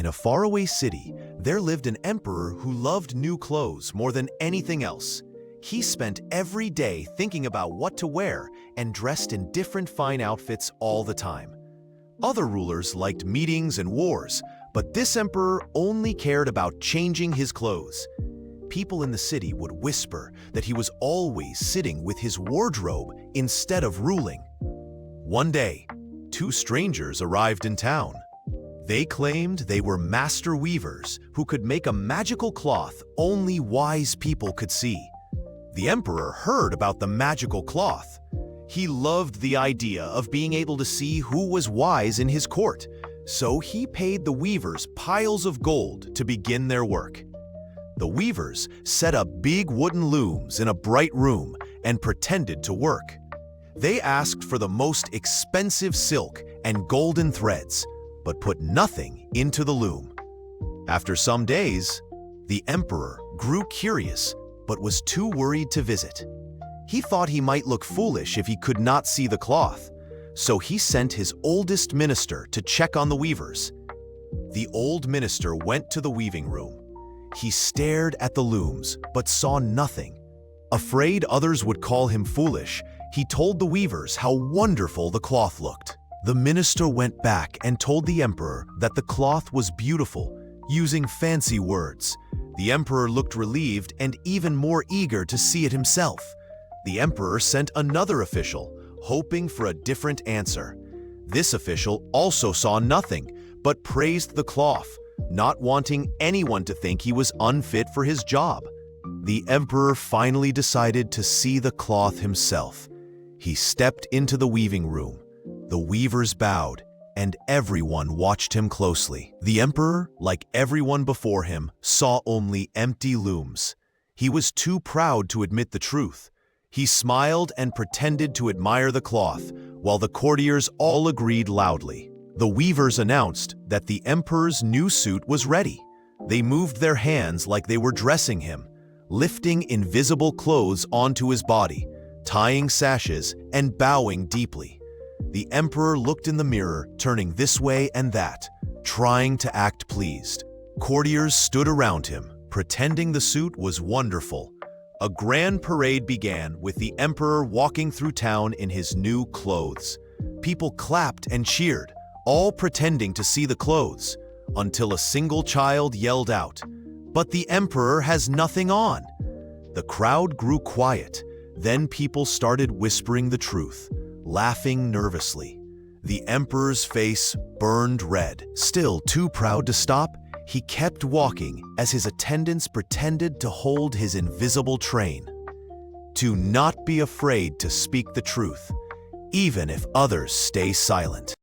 In a faraway city, there lived an emperor who loved new clothes more than anything else. He spent every day thinking about what to wear and dressed in different fine outfits all the time. Other rulers liked meetings and wars, but this emperor only cared about changing his clothes. People in the city would whisper that he was always sitting with his wardrobe instead of ruling. One day, two strangers arrived in town. They claimed they were master weavers who could make a magical cloth only wise people could see. The emperor heard about the magical cloth. He loved the idea of being able to see who was wise in his court, so he paid the weavers piles of gold to begin their work. The weavers set up big wooden looms in a bright room and pretended to work. They asked for the most expensive silk and golden threads, but put nothing into the loom. After some days, the emperor grew curious but was too worried to visit. He thought he might look foolish if he could not see the cloth, so he sent his oldest minister to check on the weavers. The old minister went to the weaving room. He stared at the looms but saw nothing. Afraid others would call him foolish, he told the weavers how wonderful the cloth looked. The minister went back and told the emperor that the cloth was beautiful, using fancy words. The emperor looked relieved and even more eager to see it himself. The emperor sent another official, hoping for a different answer. This official also saw nothing, but praised the cloth, not wanting anyone to think he was unfit for his job. The emperor finally decided to see the cloth himself. He stepped into the weaving room. The weavers bowed, and everyone watched him closely. The emperor, like everyone before him, saw only empty looms. He was too proud to admit the truth. He smiled and pretended to admire the cloth, while the courtiers all agreed loudly. The weavers announced that the emperor's new suit was ready. They moved their hands like they were dressing him, lifting invisible clothes onto his body, tying sashes, and bowing deeply. The emperor looked in the mirror, turning this way and that, trying to act pleased. Courtiers stood around him, pretending the suit was wonderful. A grand parade began with the emperor walking through town in his new clothes. People clapped and cheered, all pretending to see the clothes, until a single child yelled out, "But the emperor has nothing on!" The crowd grew quiet. Then people started whispering the truth, laughing nervously. The emperor's face burned red. Still too proud to stop, he kept walking as his attendants pretended to hold his invisible train. Do not be afraid to speak the truth, even if others stay silent.